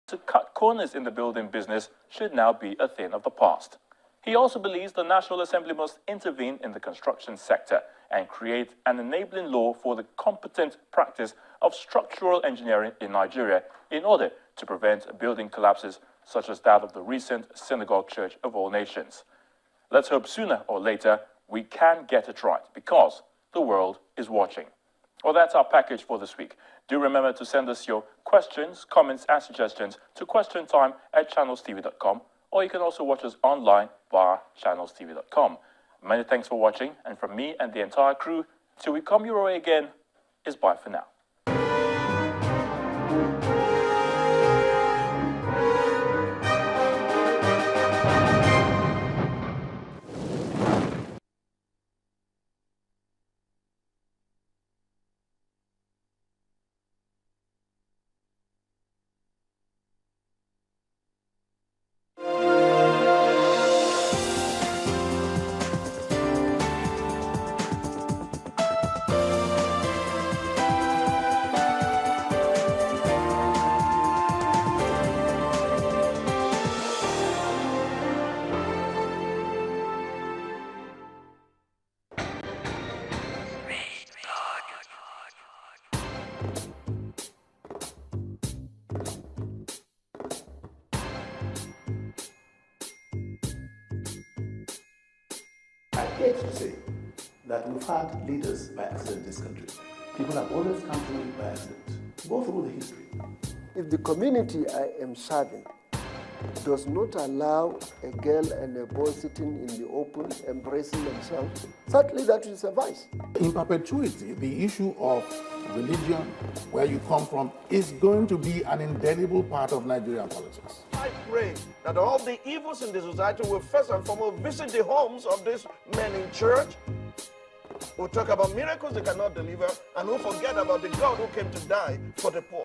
to cut corners in the building business should now be a thing of the past. He also believes the National Assembly must intervene in the construction sector and create an enabling law for the competent practice of structural engineering in Nigeria in order to prevent building collapses such as that of the recent Synagogue Church of All Nations. Let's hope sooner or later we can get it right, because the world is watching. Well, that's our package for this week. Do remember to send us your questions, comments and suggestions to questiontime@channelstv.com, or you can also watch us online via channelstv.com. Many thanks for watching, and from me and the entire crew, till we come your way again, is bye for now. I hate to say that we've had leaders by accident in this country. People have always come to it by accident. Go through the history. If the community I am serving does not allow a girl and a boy sitting in the open, embracing themselves, certainly that will suffice. In perpetuity, the issue of religion, where you come from, is going to be an indelible part of Nigerian politics. I pray that all the evils in the society will first and foremost visit the homes of these men in church who talk about miracles they cannot deliver and who forget about the God who came to die for the poor.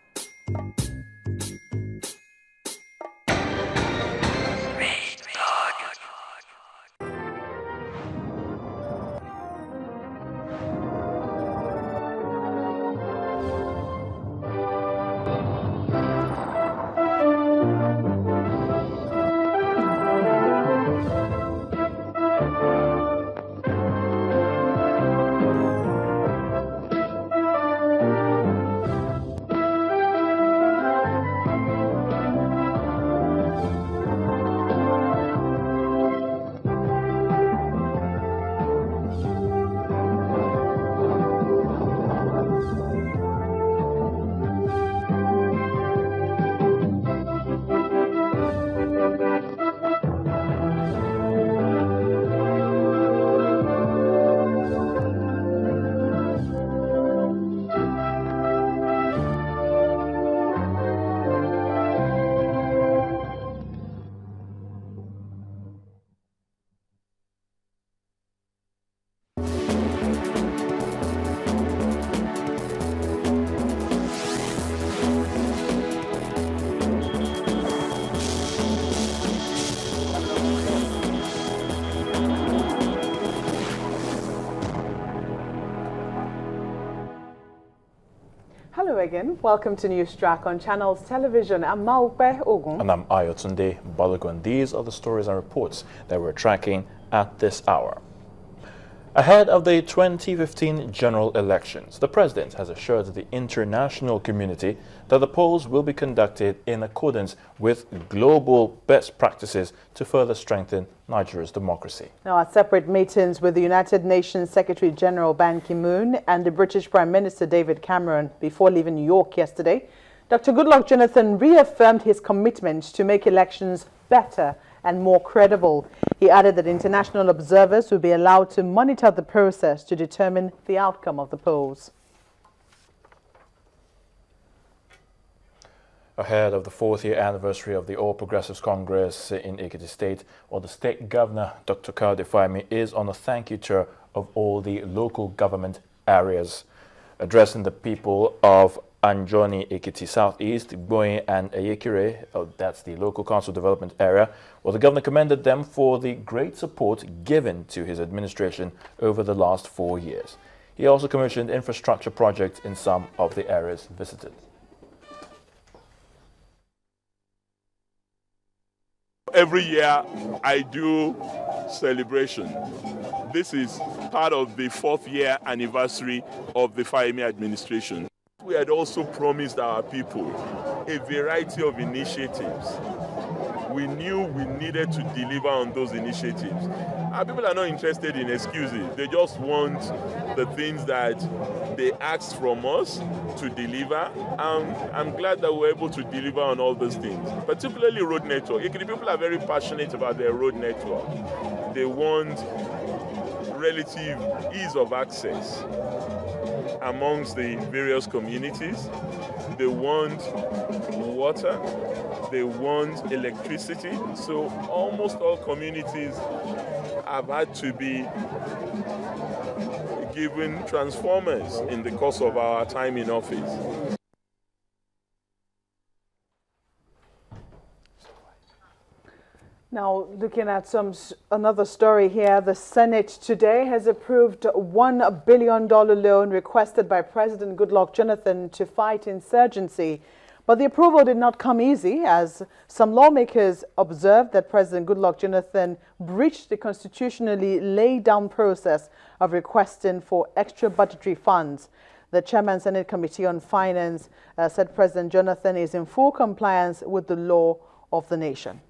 Hello again. Welcome to News Track on Channels Television. I'm Maupe Ogun. And I'm Ayotunde Balogun. These are the stories and reports that we're tracking at this hour. Ahead of the 2015 general elections, the president has assured the international community that the polls will be conducted in accordance with global best practices to further strengthen Nigeria's democracy. Now, at separate meetings with the United Nations Secretary General Ban Ki-moon and the British Prime Minister David Cameron before leaving New York yesterday, Dr. Goodluck Jonathan reaffirmed his commitment to make elections better and more credible. He added that international observers will be allowed to monitor the process to determine the outcome of the polls. Ahead of the fourth-year anniversary of the All Progressives Congress in Ekiti State, the State Governor, Dr. Kayode Fayemi, is on a thank-you tour of all the local government areas. Addressing the people of Anjoni, Ekiti Southeast, Igboyin and Ayekire, that's the local council development area, the governor commended them for the great support given to his administration over the last 4 years. He also commissioned infrastructure projects in some of the areas visited. every year I do celebration. This is part of the 4th year anniversary of the Fahimi administration. We had also promised our people a variety of initiatives. We knew we needed to deliver on those initiatives. Our people are not interested in excuses. They just want the things that they asked from us to deliver. I'm glad that we're able to deliver on all those things, particularly road network. The people are very passionate about their road network. They want relative ease of access amongst the various communities. They want water, they want electricity. So almost all communities have had to be given transformers in the course of our time in office. Now, looking at another story here, the Senate today has approved a $1 billion loan requested by President Goodluck Jonathan to fight insurgency. But the approval did not come easy, as some lawmakers observed that President Goodluck Jonathan breached the constitutionally laid down process of requesting for extra budgetary funds. The Chairman Senate Committee on Finance said President Jonathan is in full compliance with the law of the nation.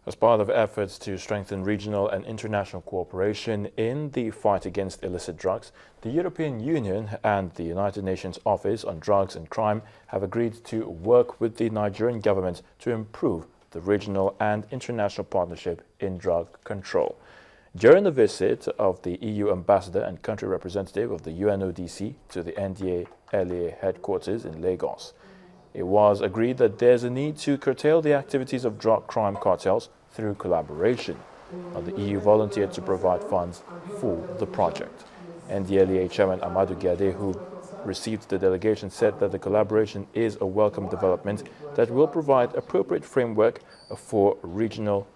As part of efforts to strengthen regional and international cooperation in the fight against illicit drugs, the European Union and the United Nations Office on Drugs and Crime have agreed to work with the Nigerian government to improve the regional and international partnership in drug control. During the visit of the EU ambassador and country representative of the UNODC to the NDA-LA headquarters in Lagos, it was agreed that there's a need to curtail the activities of drug crime cartels through collaboration. Now, the EU volunteered to provide funds for the project. NDLEA Chairman Amadou Gade, who received the delegation, said that the collaboration is a welcome development that will provide appropriate framework for regional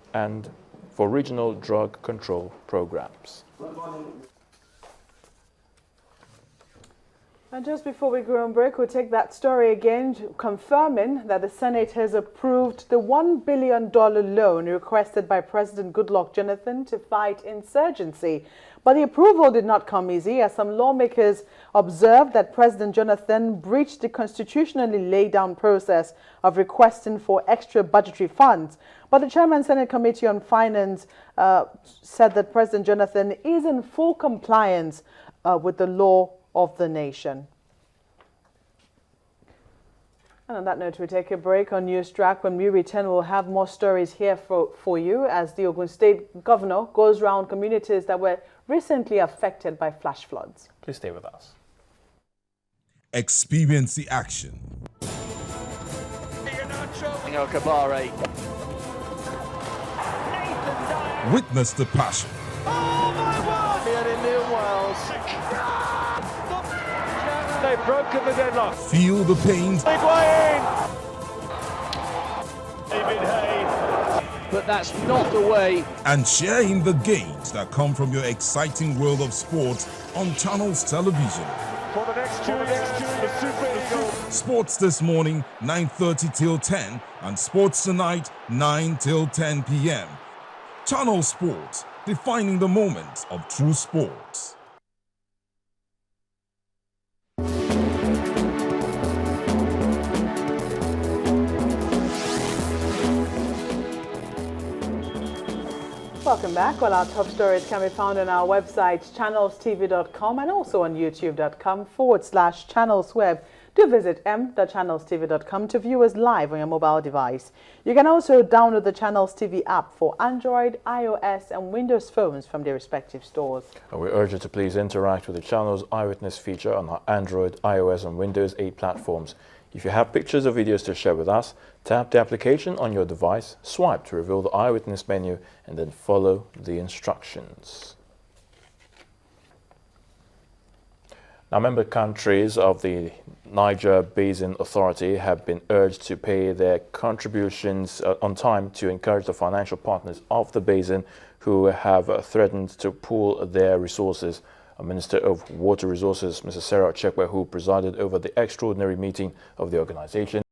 drug control programs. And just before we go on break, we'll take that story again, confirming that the Senate has approved the $1 billion loan requested by President Goodluck Jonathan to fight insurgency. But the approval did not come easy, as some lawmakers observed that President Jonathan breached the constitutionally laid down process of requesting for extra budgetary funds. But the Chairman Senate Committee on Finance said that President Jonathan is in full compliance with the law of the nation. And on that note, we take a break on News Track. When we return, we'll have more stories here for you as the Ogun State Governor goes round communities that were recently affected by flash floods. Please stay with us. Experience the action. Witness the passion. They've broken the deadlock. Feel the pain. But that's not the way. And share in the gains that come from your exciting world of sports on Channels Television. For the next 2 years, the Super Eagles. Sports this morning, 9:30 till 10, and Sports tonight, 9 till 10 p.m. Channel Sports, defining the moments of true sports. Welcome back. All our top stories can be found on our website, channelstv.com, and also on youtube.com/channelsweb. Do visit m.channelstv.com to view us live on your mobile device. You can also download the Channels TV app for Android, iOS, and Windows phones from their respective stores. We urge you to please interact with the Channels Eyewitness feature on our Android, iOS, and Windows 8 platforms. If you have pictures or videos to share with us, tap the application on your device, swipe to reveal the Eyewitness menu, and then follow the instructions. Now, member countries of the Niger Basin Authority have been urged to pay their contributions on time to encourage the financial partners of the basin who have threatened to pool their resources. Minister of Water Resources, Mrs. Sarah Ochekwe, who presided over the extraordinary meeting of the organization,